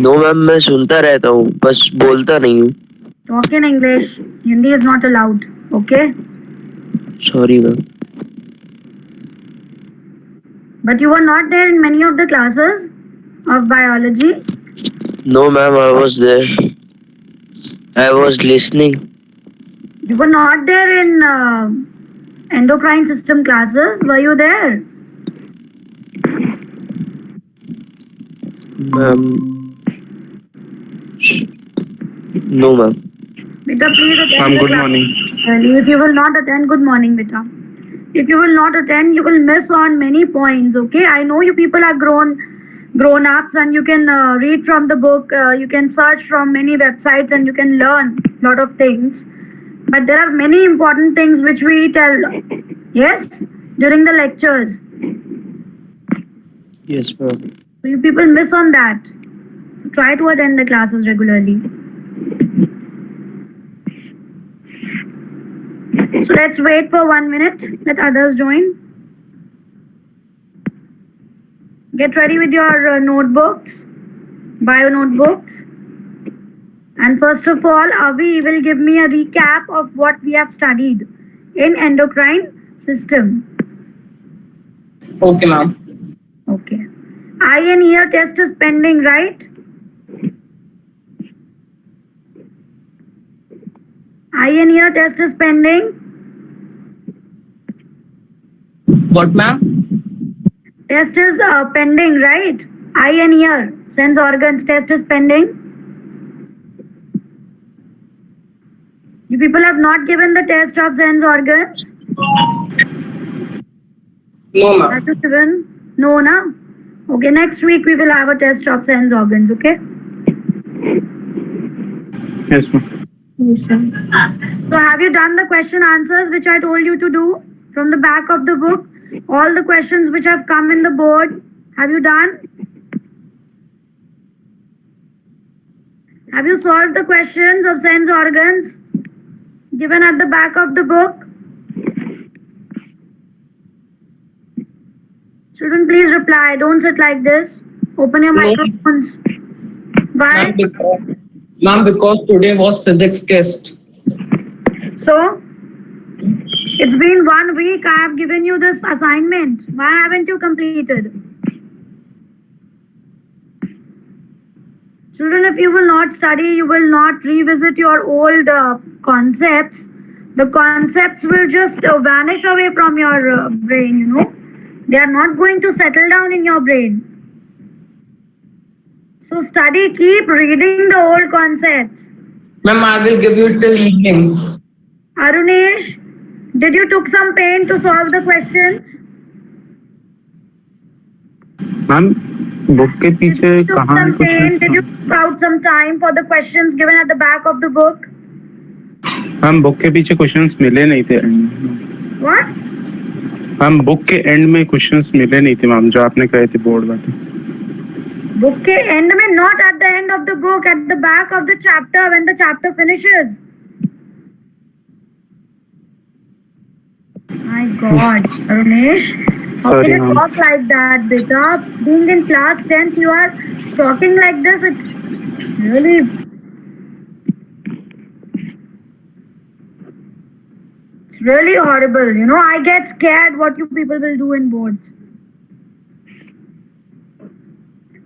No ma'am, मैं सुनता रहता हूँ, बस बोलता नहीं हूँ। Talk in English. Hindi is not allowed. Okay? Sorry ma'am. But you were not there in many of the classes of biology. No ma'am, I was there, I was listening. You were not there in endocrine system classes. Were you there? Ma'am, no ma'am. Beta, please attend Ma'am, the good class morning. early. If you will not attend, good morning, beta. If you will not attend, you will miss on many points. Okay, I know you people are grown ups, and you can read from the book. You can search from many websites, and you can learn a lot of things. But there are many important things which we tell. Yes, during the lectures. Yes ma'am. So you people miss on that. So try to attend the classes regularly. So let's wait for 1 minute. Let others join. Get ready with your notebooks, bio notebooks. And first of all, Avi will give me a recap of what we have studied in endocrine system. Okay, ma'am. Okay. Eye and ear test is pending, right? Eye and ear test is pending. What, ma'am? Test is pending, right? Eye and ear, sense organs test is pending. You people have not given the test of sense organs? No, ma'am. Have you given? No, na? Okay, next week we will have a test of sense organs, okay? Yes, ma'am. Yes, ma'am. So have you done the question answers which I told you to do from the back of the book? All the questions which have come in the board, have you done? Have you solved the questions of sense organs given at the back of the book? Children, please reply. Don't sit like this. Open your No. microphones. Why? Ma'am, because today was physics test. So, it's been 1 week. I have given you this assignment. Why haven't you completed? Children, if you will not study, you will not revisit your old concepts. The concepts will just vanish away from your brain, you know. They are not going to settle down in your brain. So study, keep reading the old concepts. Ma'am, I will give you till evening. Arunesh, did you took some pain to solve the questions? Ma'am book के पीछे Took कहाँ है some pain? Did you questions? took out some time for the questions given at the back of the book? Ma'am book के पीछे questions मिले नहीं थे। What? Ma'am book के एंड में क्वेश्चंस मिले नहीं थे मैम, जो आपने कहे थे बोर्ड में। Book के end में, not at the end of the book, at the back of the chapter when the chapter finishes. My God, Arunesh, how Sorry, can you ma'am. talk like that, beta? Being in class 10th, you are talking like this. It's really horrible. You know, I get scared what you people will do in boards.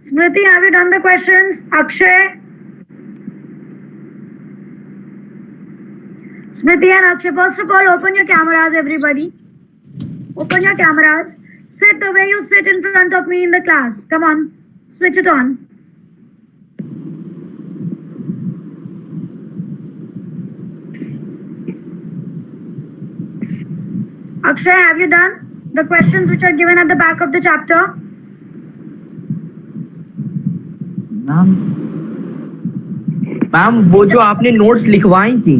Smriti, have you done the questions? Akshay? Smriti and Akshay, first of all, open your cameras, everybody. Open your cameras. Sit the way you sit in front of me in the class. Come on, switch it on. Akshay, have you done the questions which are given at the back of the chapter? Ma'am वो जो आपने notes लिखवाई थी।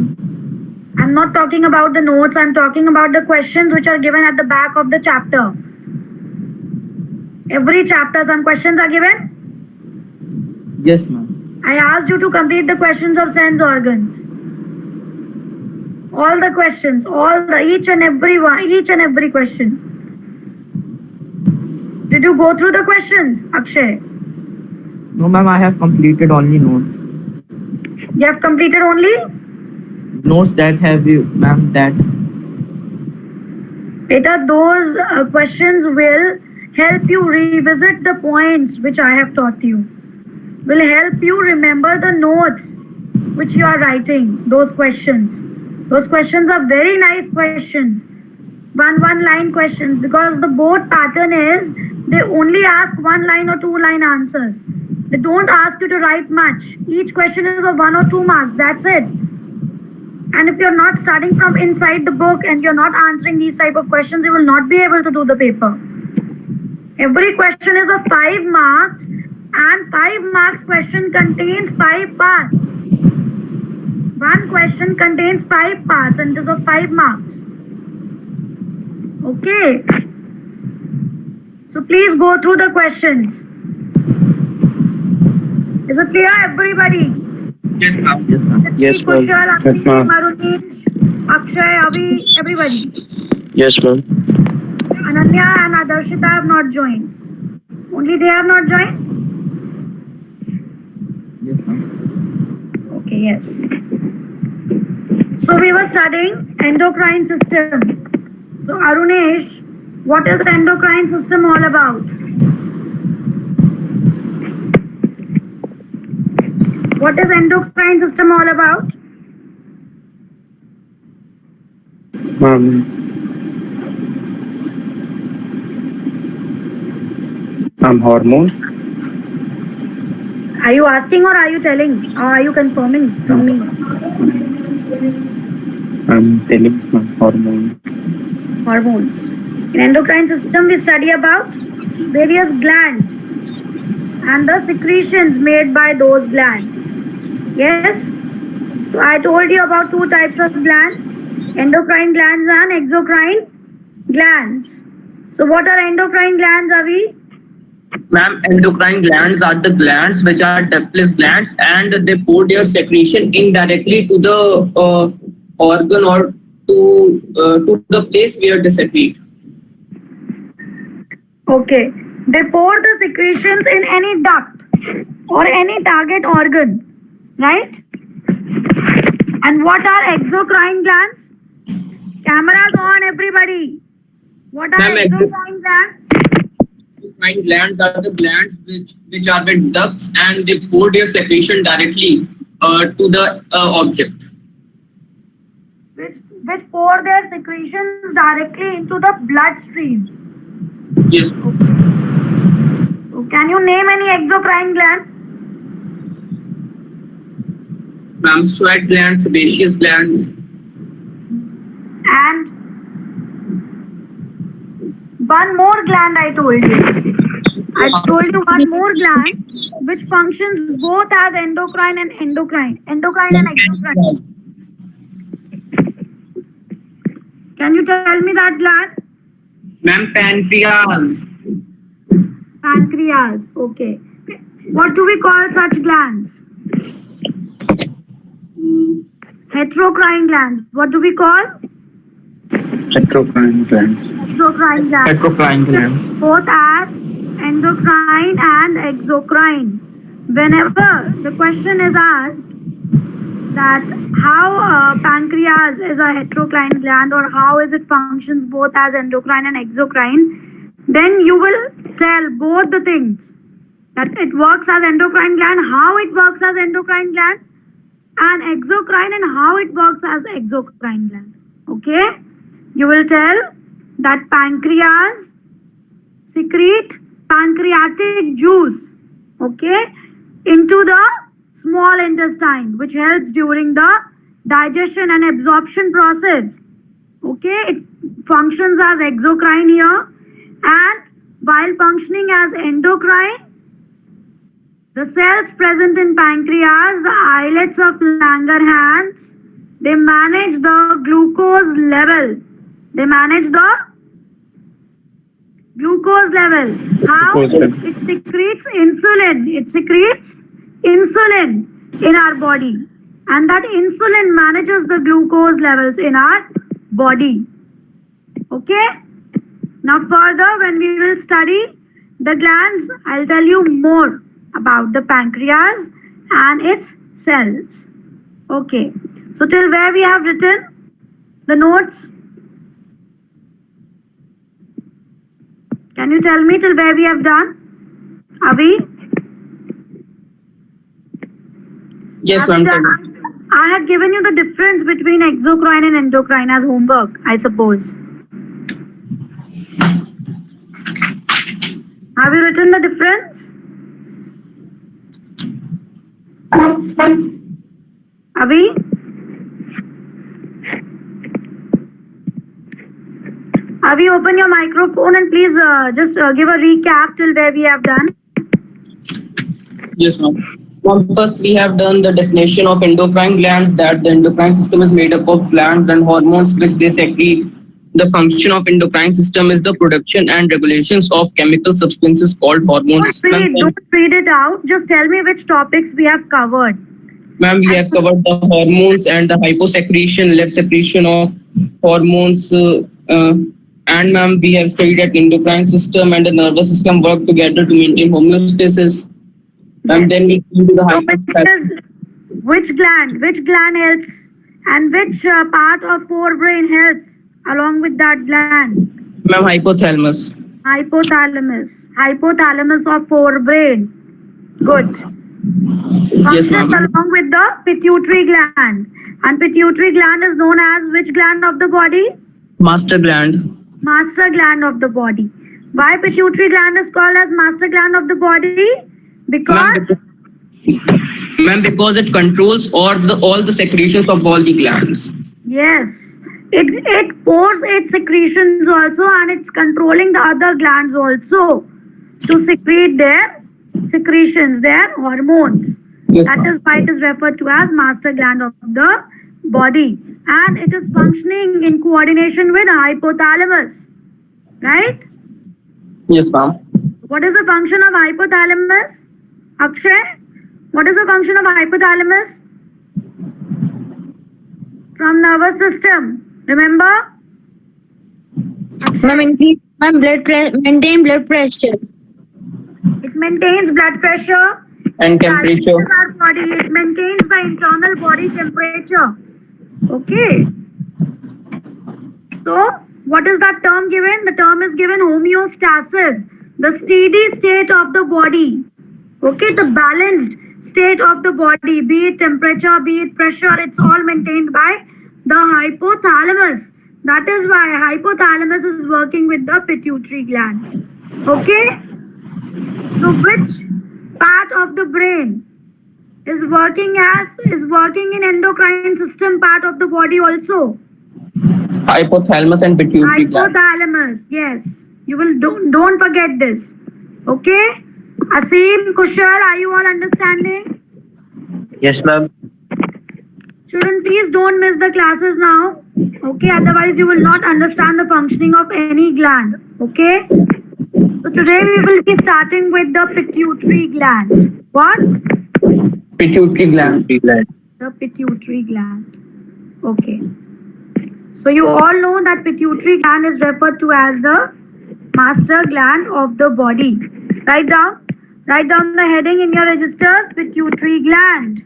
I'm not talking about the notes. I'm talking about the questions which are given at the back of the chapter. Every chapter, some questions are given. Yes ma'am. I asked you to complete the questions of sense organs. All the questions, each and every question. Did you go through the questions, Akshay? No, ma'am, I have completed only notes. You have completed only? Notes that have you, ma'am, that. Beta, those questions will help you revisit the points which I have taught you. Will help you remember the notes which you are writing, those questions. Those questions are very nice questions. One line questions, because the board pattern is they only ask 1 line or 2 line answers. They don't ask you to write much. Each question is of 1 or 2 marks. That's it. And if you're not starting from inside the book and you're not answering these type of questions, you will not be able to do the paper. Every question is of 5 marks, and 5 marks question contains 5 parts. One question contains 5 parts and it is of 5 marks. Okay. So please go through the questions. Is it clear, everybody? Yes, ma'am. Yes, ma'am. Yes, ma'am. Kushal, Yes, Akshay, ma'am. Marunesh, Akshay, Avi, everybody. Yes, ma'am. Ananya and Adarshita have not joined. Only they have not joined? Yes, ma'am. Okay, yes. So we were studying endocrine system. So Arunesh, what is endocrine system all about? What is endocrine system all about? Hormones. Are you asking or are you telling? Or are you confirming from me? I'm telling hormones. Hormones. In endocrine system, we study about various glands and the secretions made by those glands. Yes? So I told you about 2 types of glands, endocrine glands and exocrine glands. So what are endocrine glands, Avi? Ma'am, endocrine glands are the glands which are ductless glands, and they pour their secretion indirectly to the organ or to the place where they secrete. Okay. They pour the secretions in any duct or any target organ, right? And what are exocrine glands? Cameras on, everybody. What are Ma'am, exocrine glands? Endocrine glands are the glands which are with ducts, and they pour their secretion directly to the object. Which pour their secretions directly into the bloodstream. Yes. So can you name any exocrine gland? Ma'am, sweat glands, sebaceous glands. And one more gland I told you. I told you one more gland which functions both as endocrine and exocrine. Can you tell me that gland? Ma'am, pancreas. Pancreas. Okay. What do we call such glands? Heterocrine glands. What do we call? Exocrine glands. Exocrine glands. Exocrine glands. Both as endocrine and exocrine. Whenever the question is asked that how pancreas is a heterocrine gland or how is it functions both as endocrine and exocrine, then you will tell both the things, that it works as endocrine gland, how it works as endocrine gland, and exocrine and how it works as exocrine gland. Okay? You will tell that pancreas secrete pancreatic juice, okay, into the small intestine, which helps during the digestion and absorption process. Okay, it functions as exocrine here, and while functioning as endocrine, the cells present in pancreas, the islets of Langerhans, they manage the glucose level. They manage the glucose level. How? It secretes insulin. It secretes insulin in our body. And that insulin manages the glucose levels in our body. Okay? Now further, when we will study the glands, I'll tell you more about the pancreas and its cells. Okay, so till where we have written the notes? Can you tell me till where we have done? Avi? Yes, Have we ma'am. done? I had given you the difference between exocrine and endocrine as homework, I suppose. Have you written the difference? Avi? Avi, open your microphone and please just give a recap till where we have done. Yes, ma'am. First, we have done the definition of endocrine glands, that the endocrine system is made up of glands and hormones which they secrete. The function of endocrine system is the production and regulations of chemical substances called hormones. Don't read it out. Just tell me which topics we have covered. Ma'am, we have covered the hormones and the hyposecretion, left secretion of hormones. And ma'am, we have studied that endocrine system and the nervous system work together to maintain homeostasis. And then we come to the hypothalamus. Which gland helps, and which part of forebrain helps along with that gland? Ma'am, hypothalamus. Hypothalamus of forebrain. Good. Yes, Functions ma'am. along with the pituitary gland. And pituitary gland is known as which gland of the body? Master gland. Master gland of the body. Why pituitary gland is called as master gland of the body? Because Ma'am, because it controls all the secretions of all the glands. yes, it pours its secretions also, and it's controlling the other glands also to secrete their secretions, their hormones. Yes, That ma'am. is why it is referred to as master gland of the body, and it is functioning in coordination with hypothalamus, right? Yes, ma'am. What is the function of hypothalamus? Akshay, what is the function of hypothalamus? From nervous system, remember? Maintain blood pressure. It maintains blood pressure, And temperature. balances our body, it maintains the internal body temperature. Okay. So, what is that term given? The term is given homeostasis, the steady state of the body. Okay, the balanced state of the body, be it temperature, be it pressure, it's all maintained by the hypothalamus. That is why hypothalamus is working with the pituitary gland. Okay? So which part of the brain is working in endocrine system part of the body also? Hypothalamus and pituitary gland. Hypothalamus, yes. You will don't forget this. Okay? Asim, Kushal, are you all understanding? Yes, ma'am. Children, please don't miss the classes now. Okay, otherwise you will not understand the functioning of any gland. Okay? So today we will be starting with the pituitary gland. What? Pituitary gland. The pituitary gland. Okay. So you all know that pituitary gland is referred to as the master gland of the body. Write down the heading in your registers, pituitary gland.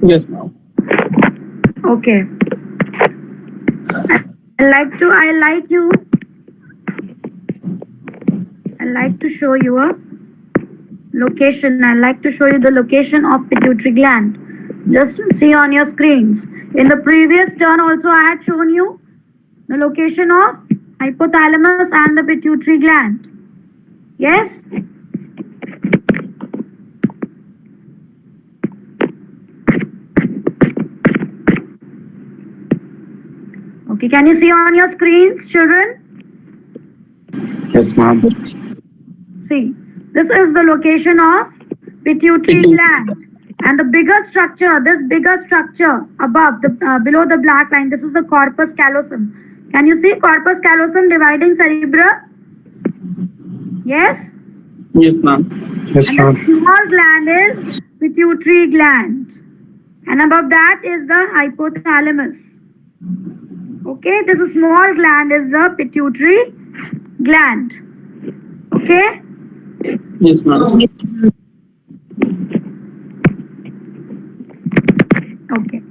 Yes, ma'am. Okay. I like to show you a location. I like to show you the location of pituitary gland. Just see on your screens. In the previous turn also I had shown you the location of hypothalamus and the pituitary gland. Yes? Okay, can you see on your screens, children? Yes, ma'am. See, this is the location of pituitary gland. And the bigger structure, this bigger structure above, below the black line, this is the corpus callosum. Can you see corpus callosum dividing cerebra? Yes? Yes, ma'am. Yes, And ma'am. the small gland is pituitary gland. And above that is the hypothalamus. Okay, this is small gland is the pituitary gland. Okay? Yes, ma'am. Okay.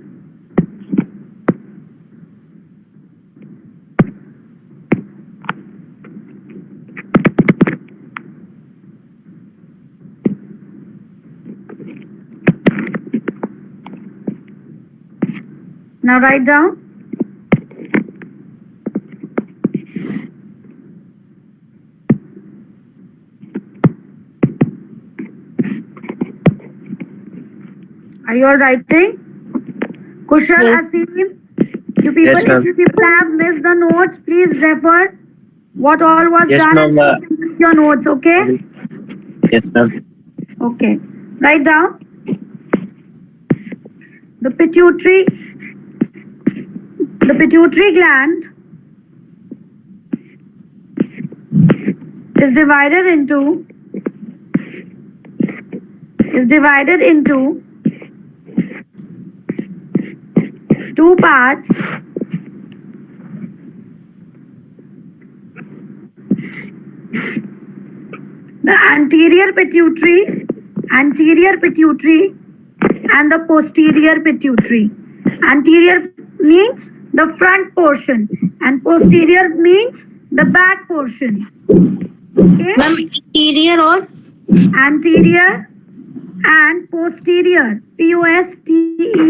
Now write down. Are you all writing? Kushal, Yes. Asim, you people, Yes, ma'am. if you people have missed the notes, please refer what all was Yes, done and ma'am. please complete your notes, okay? Yes, ma'am. Okay. Write down. The pituitary gland is divided into two parts. The anterior pituitary and the posterior pituitary. Anterior means the front portion and posterior means the back portion. Okay? Ma'am, interior or Anterior and posterior, posterior,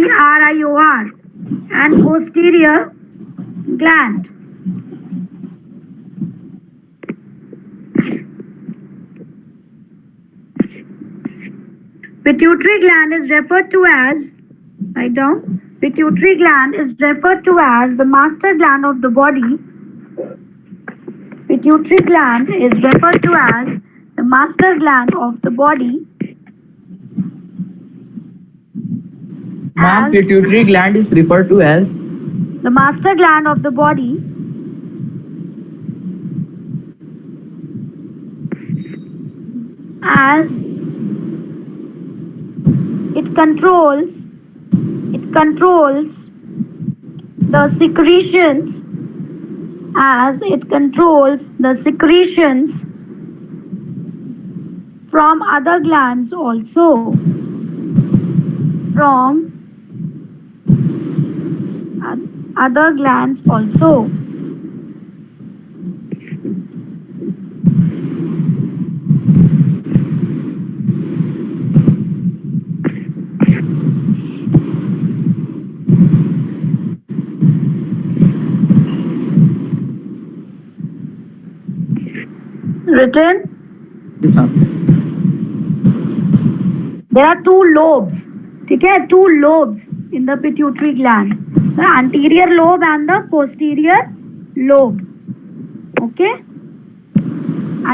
and posterior gland. Pituitary gland is referred to as, write down, pituitary gland is referred to as the master gland of the body. Pituitary gland is referred to as the master gland of the body. Ma'am, As pituitary gland is referred to as the master gland of the body as it controls the secretions from other glands also, written. this, ma'am. There are two lobes. ठीक है, two lobes in the pituitary gland, the anterior lobe and the posterior lobe. Okay,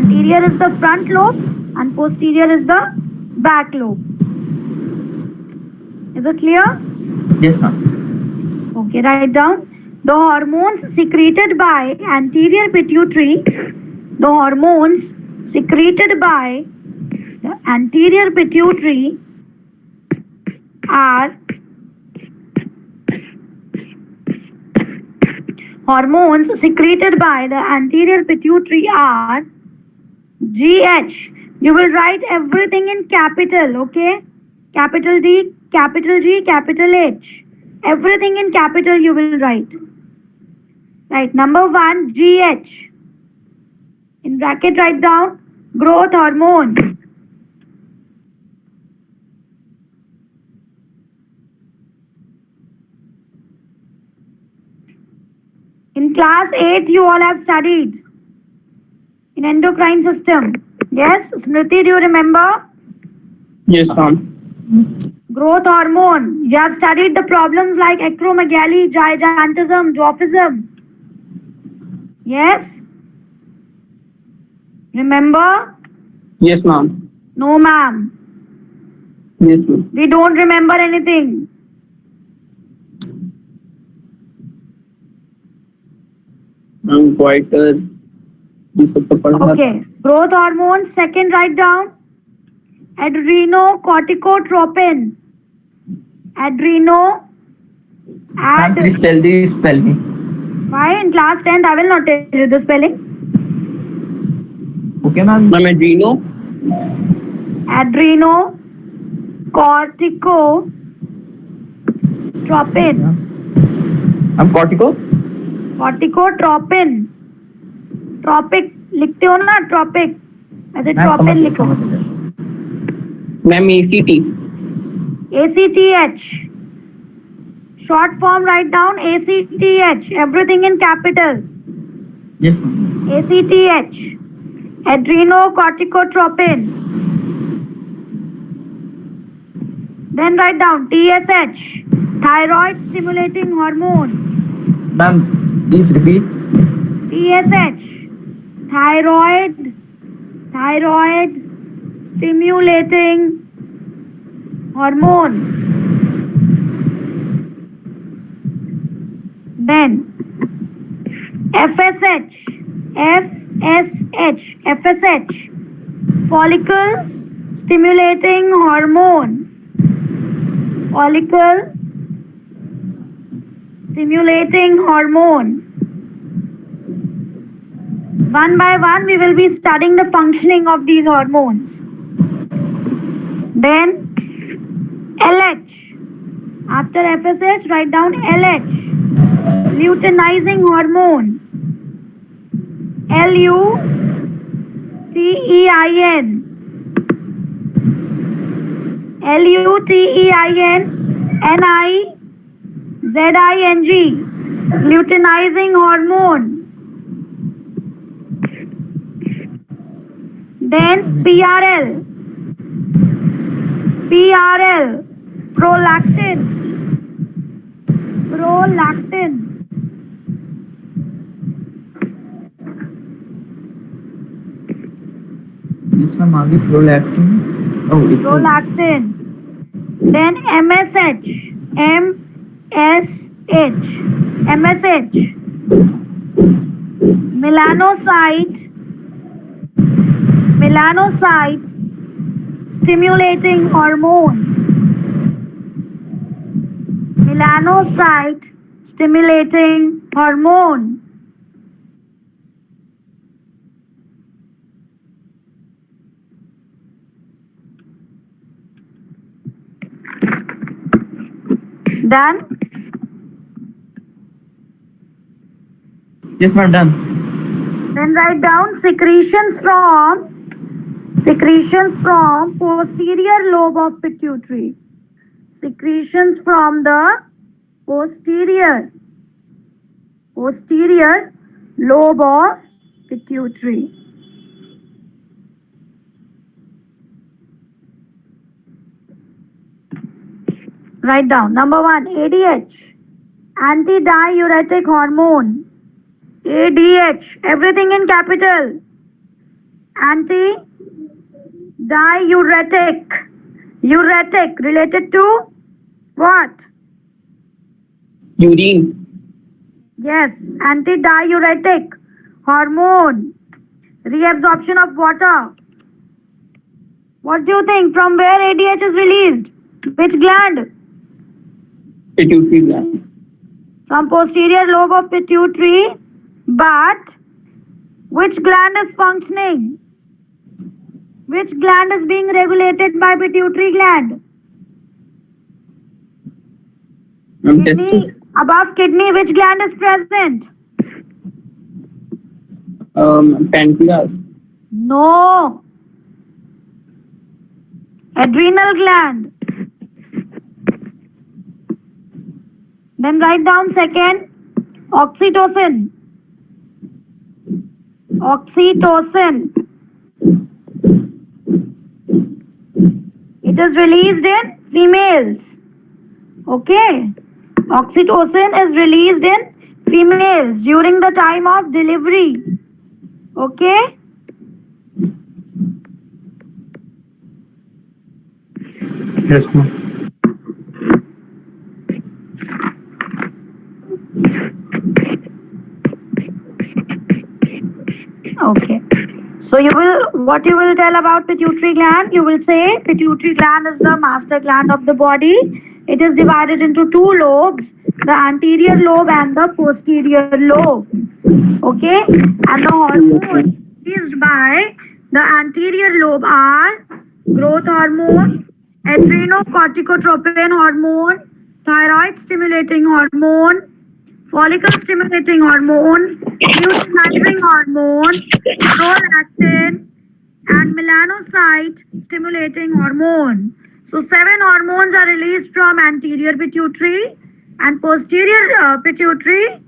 anterior is the front lobe and posterior is the back lobe. Is it clear? Yes, ma'am. Okay, write down. The hormones secreted by anterior pituitary, the hormones secreted by the anterior pituitary are GH. You will write everything in capital, okay? Capital D, capital G, capital H. Everything in capital you will write. Right, number 1, GH. In bracket, write down growth hormone. In class 8, you all have studied in endocrine system. Yes, Smriti, do you remember? Yes, ma'am. Growth hormone. You have studied the problems like acromegaly, gigantism, dwarfism. Yes? Remember? Yes, ma'am. No, ma'am. Yes, ma'am. We don't remember anything. I'm quite ये सब तो पढ़ा था। Okay. Growth hormone, second write down. Adrenocorticotropin. Adreno. Ma'am, please tell the spelling. Why in class 10th I will not tell you the spelling. Okay, ma'am. Ma'am, adreno. Adrenocorticotropin. I'm cortico. Corticotropin. Tropic लिखते हो ना tropic ऐसे Ma'am, ट्रॉपिन समझ लिखो गया। Ma'am, ACT. ACTH. Short form write down ACTH. Everything in capital. Yes, ma'am. ACTH. Adrenocorticotropin. Then write down TSH. Thyroid stimulating hormone. Ma'am, please repeat. TSH. Thyroid stimulating hormone. Then FSH. Follicle stimulating hormone. Follicle stimulating hormone. One by one, we will be studying the functioning of these hormones. Then LH. After FSH, write down LH. Luteinizing hormone. LUTEIN. LUTEINNIZING. Luteinizing hormone. Then PRL. Prolactin. Yes, ma'am. आगे prolactin. Oh, it Prolactin. Then MSH. Melanocyte stimulating hormone. Melanocyte stimulating hormone. Done? Yes, ma'am. Done. Then write down secretions from posterior lobe of pituitary. Secretions from the posterior lobe of pituitary. Write down. Number 1, ADH, antidiuretic hormone. ADH, everything in capital. Antidiuretic. Uretic, related to what? Urine. Yes, antidiuretic hormone. Reabsorption of water. What do you think? From where ADH is released? Which gland? Pituitary gland. From posterior lobe of pituitary. But which gland is functioning? Which gland is being regulated by pituitary gland? Kidney, above kidney, which gland is present? Pancreas. No. Adrenal gland. Then write down second, oxytocin. It is released in females. Okay. Oxytocin is released in Females during the time of delivery. Okay. Yes, ma'am. Okay. So what you will tell about pituitary gland? You will say pituitary gland is the master gland of the body. It is divided into two lobes, the anterior lobe and the posterior lobe. Okay. And the hormones released by the anterior lobe are growth hormone, adrenocorticotropin hormone, thyroid stimulating hormone, follicle stimulating hormone, luteinizing hormone, prolactin, and melanocyte stimulating hormone. So 7 hormones are released from anterior pituitary and posterior pituitary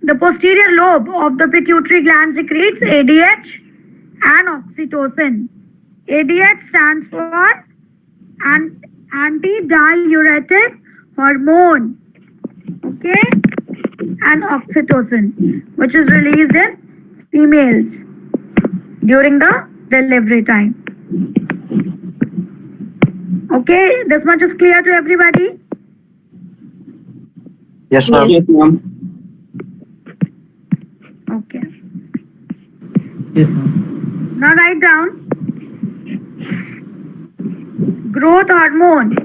the posterior lobe of the pituitary gland secretes ADH and oxytocin. ADH stands for antidiuretic hormone, okay, and oxytocin, which is released in females during the delivery time. Okay, this much is clear to everybody. Yes, ma'am. Yes, ma'am. Okay. Yes, ma'am. Now write down growth hormone.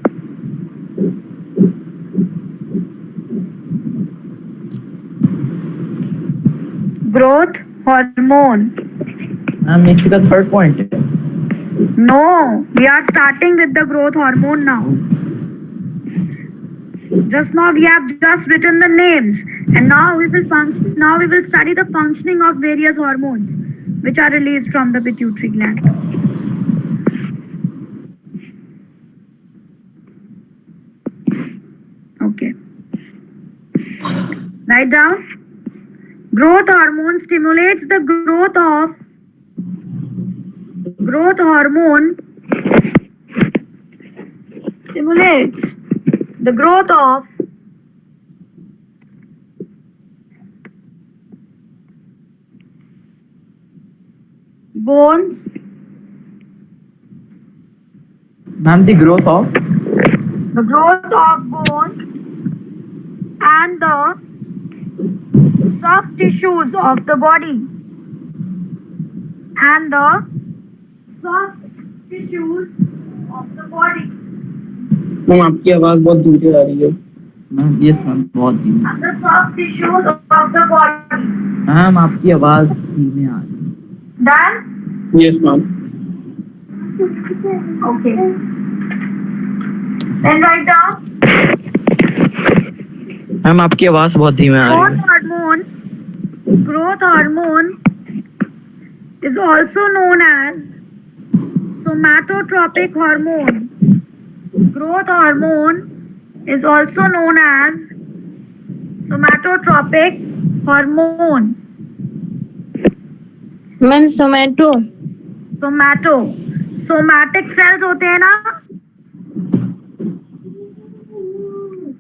Growth hormone. Ma'am इसी का third point है. No, we are starting with the growth hormone now. Just now we have just written the names, and now we will study the functioning of various hormones which are released from the pituitary gland. Okay. Write down. Growth hormone stimulates the growth hormone stimulates the growth of bones, ma'am the growth of bones and the soft tissues of the body and the soft tissues of the body ma'am आपकी आवाज बहुत दूर से आ रही है. Ma'am. Yes ma'am बहुत धीमी. and the soft tissues of the body. Ma'am आपकी आवाज धीमे आ रही है. Done? Yes, ma'am. Okay. Then write down ma'am आपकी आवाज बहुत धीमे आ रही है. growth hormone is also known as somatotropic hormone. Growth hormone is also known as somatotropic hormone. Ma'am सोमैटो. Somatic cells होते हैं ना?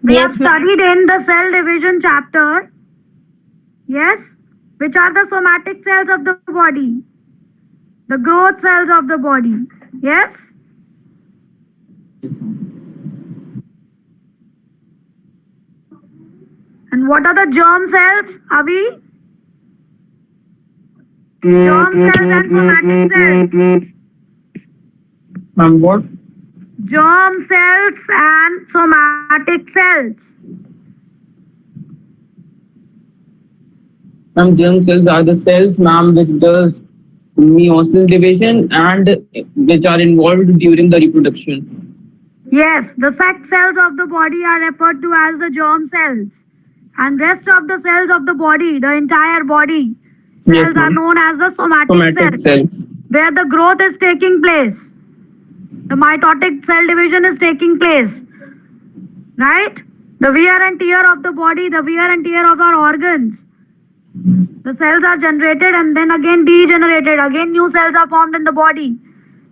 We have Yes, ma'am. studied in the cell division chapter. Yes, which are the somatic cells of the body? The growth cells of the body. Yes? And what are the germ cells, Avi? Germ cells and somatic cells. Ma'am, what? Germ cells and somatic cells. Ma'am, germ cells are the cells, ma'am, which does meiosis division and which are involved during the reproduction. Yes, the sex cells of the body are referred to as the germ cells. And rest of the cells of the body, the entire body, cells Yes, are ma'am. known as the somatic Somatic cells, cells. where the growth is taking place. The mitotic cell division is taking place. Right? The wear and tear of the body, the wear and tear of our organs. The cells are generated and then again degenerated. Again new cells are formed in the body.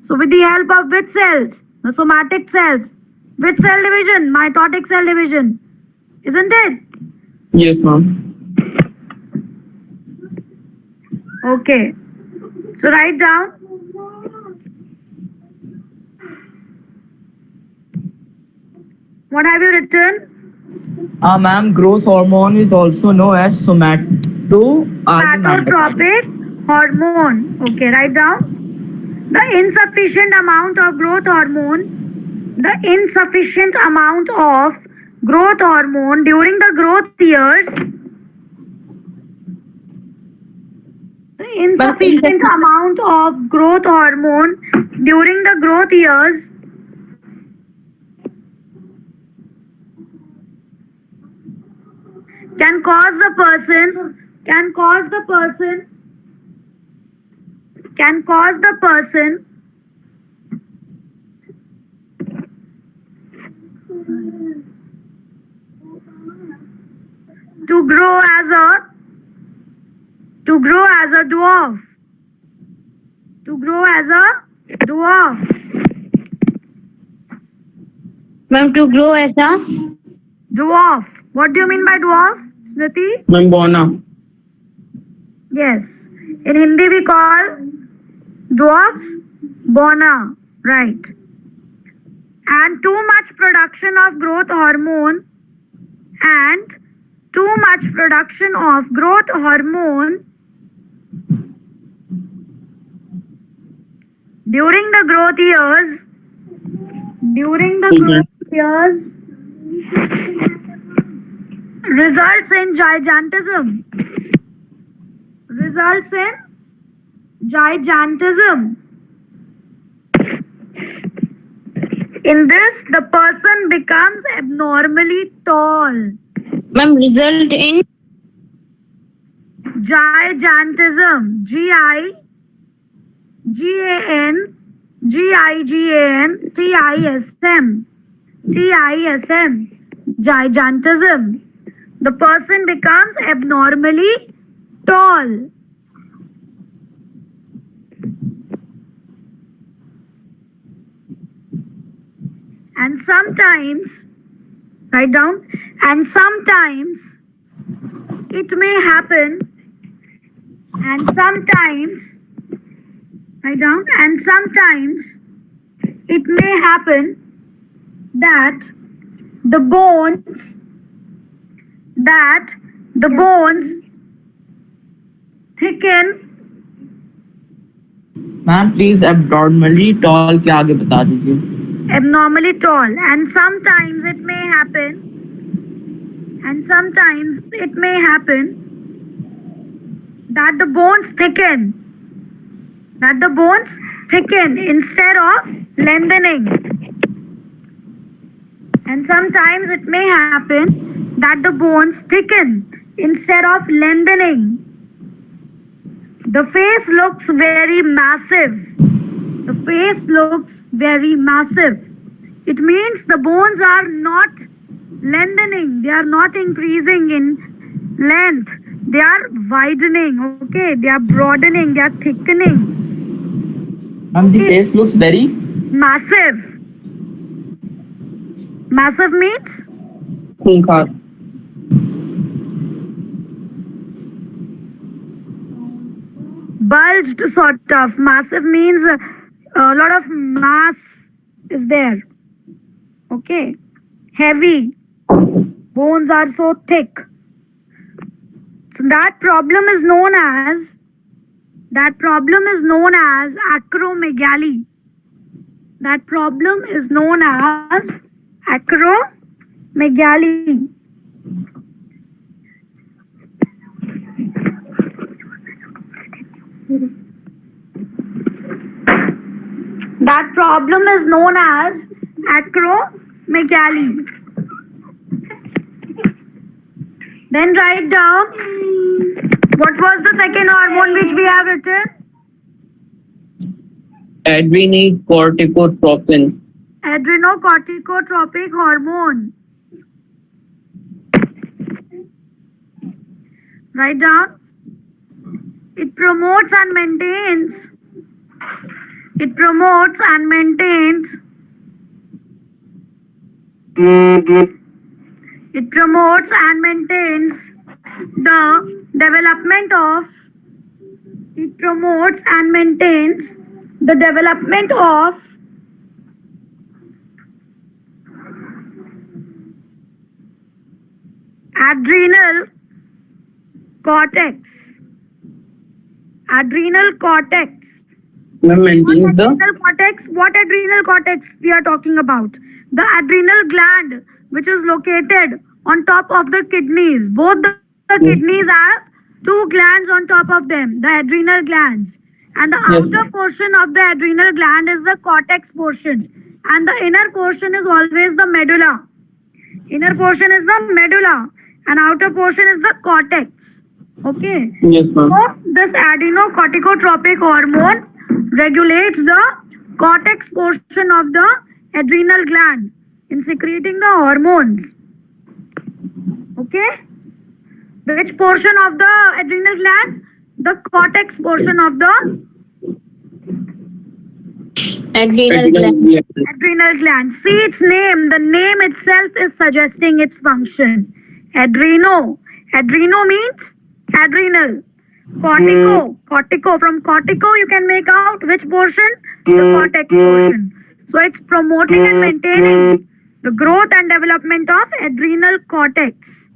So with the help of which cells? The somatic cells. Which cell division? Mitotic cell division. isn't it? Yes, ma'am. Okay. So write down. What have you written? Ma'am, growth hormone is also known as Somatotropic hormone. Okay, write down. The insufficient amount of growth hormone. The insufficient amount of growth hormone during the growth years. The insufficient amount of growth hormone during the growth years can cause the person to grow as a dwarf. Ma'am, to grow as a Dwarf. What do you mean by dwarf, Smriti? Ma'am, Bona. Yes. In Hindi we call dwarfs bona. Right. And too much production of growth hormone during the growth years results in gigantism. In this, the person becomes abnormally tall. ma'am result in Gigantism. Gigantism. Gigantism. The person becomes abnormally tall. And sometimes, write down, and sometimes it may happen, and sometimes, write down, and sometimes it may happen that the bones thicken. Ma'am please abnormally tall के आगे बता दीजिए. Abnormally tall, and sometimes it may happen that the bones thicken instead of lengthening. And sometimes it may happen that the bones thicken instead of lengthening. The face looks very massive. It means the bones are not lengthening, they are not increasing in length, they are widening, okay? They are broadening, they are thickening. Ma'am, the face looks very Massive. Massive means Khunkar. bulged sort of. Massive means a lot of mass is there. Okay. Heavy. Bones are so thick. So that problem is known as acromegaly. That problem is known as acromegaly. That problem is known as acromegaly. Then write down what was the second hormone which we have written? Adrenocorticotropin. Adrenocorticotropic hormone. Write down. It promotes and maintains It promotes and maintains the development of. It promotes and maintains the development of adrenal cortex. Adrenal cortex. Ma'am, maintains the Adrenal cortex. What adrenal cortex we are talking about? The adrenal gland, which is located on top of the kidneys. Both the kidneys have two glands on top of them, the adrenal glands. And the Yes, outer ma'am. portion of the adrenal gland is the cortex portion. And the inner portion is always the medulla. Inner portion is the medulla. And outer portion is the cortex. Okay. Yes, ma'am. So this adrenocorticotropic hormone regulates the cortex portion of the adrenal gland in secreting the hormones. Okay? Which portion of the adrenal gland? The cortex portion of the adrenal gland. Yes. adrenal gland. See its name. The name itself is suggesting its function. Adreno. Adreno means adrenal. Cortico. Cortico. From cortico you can make out which portion? The cortex portion. So it's promoting and maintaining the growth and development of adrenal cortex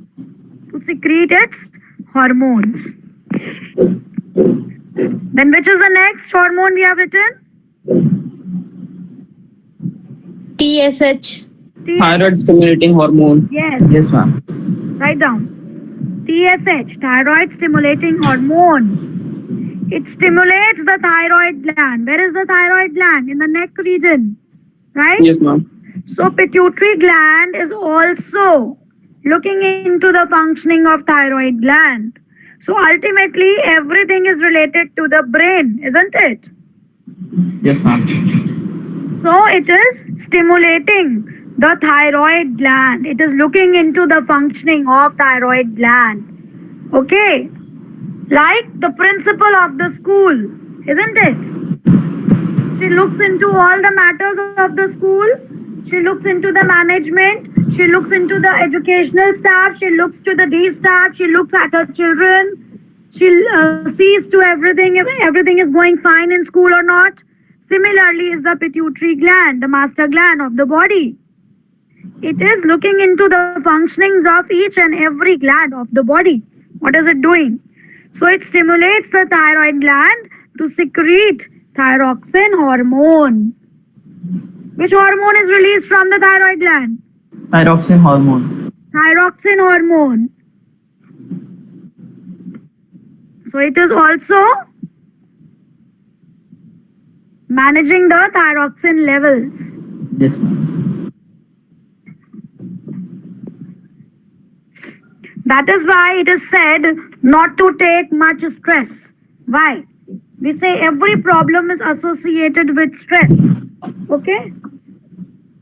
to secrete its hormones. Then which is the next hormone we have written? TSH. Thyroid stimulating hormone. Yes. Yes, ma'am. Write down. TSH, thyroid stimulating hormone. It stimulates the thyroid gland. Where is the thyroid gland? In the neck region. Right? Yes, ma'am. So pituitary gland is also looking into the functioning of thyroid gland. So ultimately everything is related to the brain, isn't it? Yes, ma'am. So it is stimulating the thyroid gland. It is looking into the functioning of thyroid gland. Okay? Like the principal of the school, isn't it? She looks into all the matters of the school. She looks into the management. She looks into the educational staff. She looks to the D staff. She looks at her children. She sees to everything, if everything is going fine in school or not. Similarly is the pituitary gland, the master gland of the body. It is looking into the functionings of each and every gland of the body. What is it doing? So it stimulates the thyroid gland to secrete thyroxine hormone. Which hormone is released from the thyroid gland? Thyroxine hormone. Thyroxine hormone. So it is also managing the thyroxine levels. Yes, ma'am. That is why it is said not to take much stress. Why? We say every problem is associated with stress. Okay?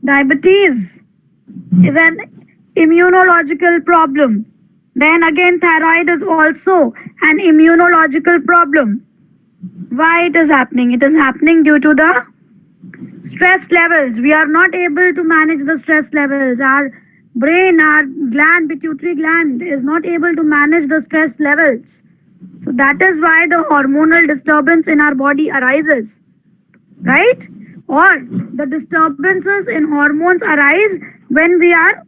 Diabetes is an immunological problem. Then again, thyroid is also an immunological problem. Why it is happening? It is happening due to the stress levels. We are not able to manage the stress levels. Our brain, our gland, pituitary gland is not able to manage the stress levels. So that is why the hormonal disturbance in our body arises. Right? Or the disturbances in hormones arise when we are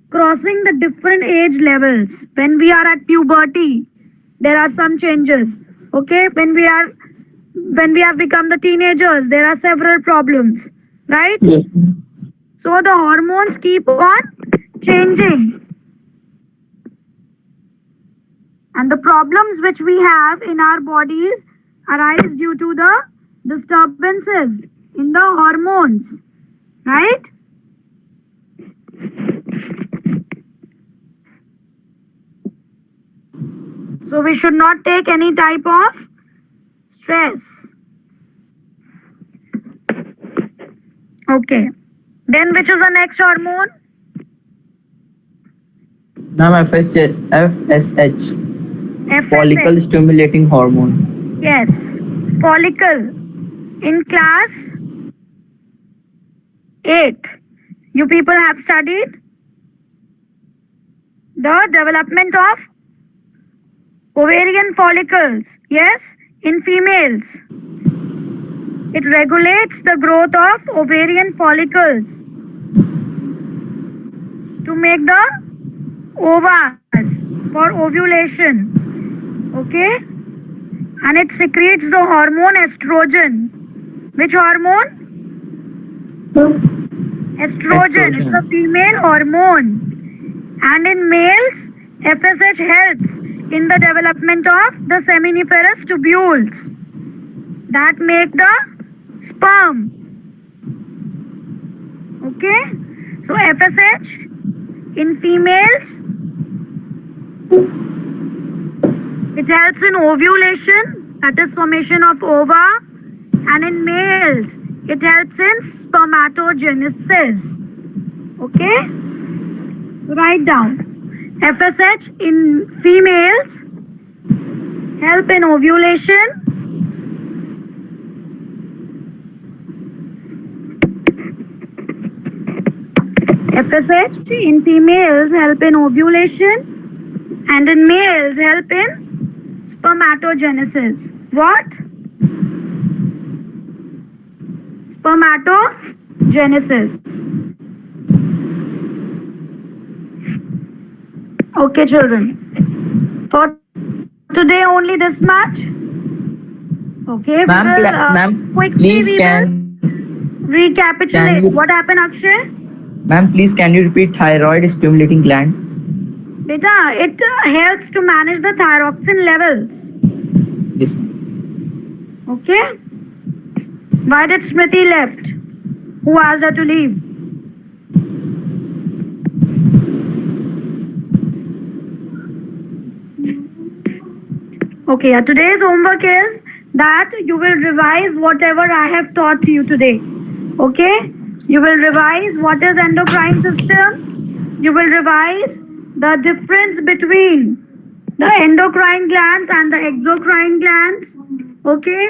crossing the different age levels. When we are at puberty, there are some changes. Okay? When we have become the teenagers, there are several problems. Right? Yes. So the hormones keep on changing. And the problems which we have in our bodies arise due to the disturbances in the hormones. Right? So we should not take any type of stress. Okay. Then which is the next hormone? Ma'am, FSH. FSH. Follicle stimulating hormone. Yes. Follicle. In class 8. You people have studied? the development of ovarian follicles. Yes, in females. It regulates the growth of ovarian follicles to make the ovaries for ovulation. Okay? And it secretes the hormone estrogen. Which hormone? Estrogen. It's a female hormone. And in males, FSH helps in the development of the seminiferous tubules that make the sperm. Okay? So FSH in females, it helps in ovulation, that is formation of ova, and in males, it helps in spermatogenesis. Okay? So write down. FSH in females help in ovulation. FSH in females help in ovulation, and in males help in spermatogenesis. What? Spermatogenesis. Okay, children. For today only this much. Okay, Ma'am, quickly please we can recapitulate. you- What happened, Akshay? ma'am, please can you repeat thyroid stimulating gland? Beta, it helps to manage the thyroxine levels. Yes. Okay? Why did Smriti left? Who asked her to leave? Okay, today's homework is that you will revise whatever I have taught you today. Okay? You will revise what is endocrine system. You will revise the difference between the endocrine glands and the exocrine glands. Okay?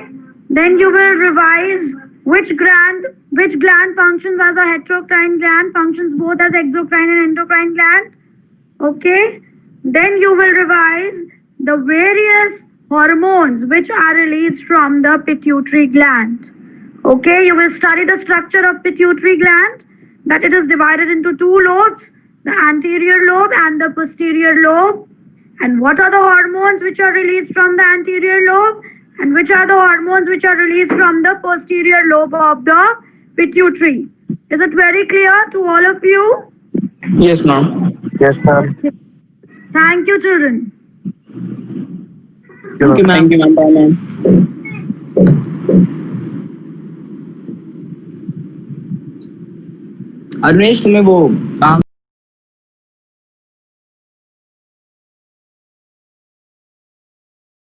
Then you will revise which gland functions as a heterocrine gland, functions both as exocrine and endocrine gland. Okay? Then you will revise the various hormones which are released from the pituitary gland. Okay, you will study the structure of pituitary gland, that it is divided into two lobes, the anterior lobe and the posterior lobe. And what are the hormones which are released from the anterior lobe, and which are the hormones which are released from the posterior lobe of the pituitary. Is it very clear to all of you? Yes, ma'am. Yes, ma'am. Thank you, children. Thank you, ma'am. Thank you, ma'am. Bye, ma'am. Arunesh तुम्हें वो काम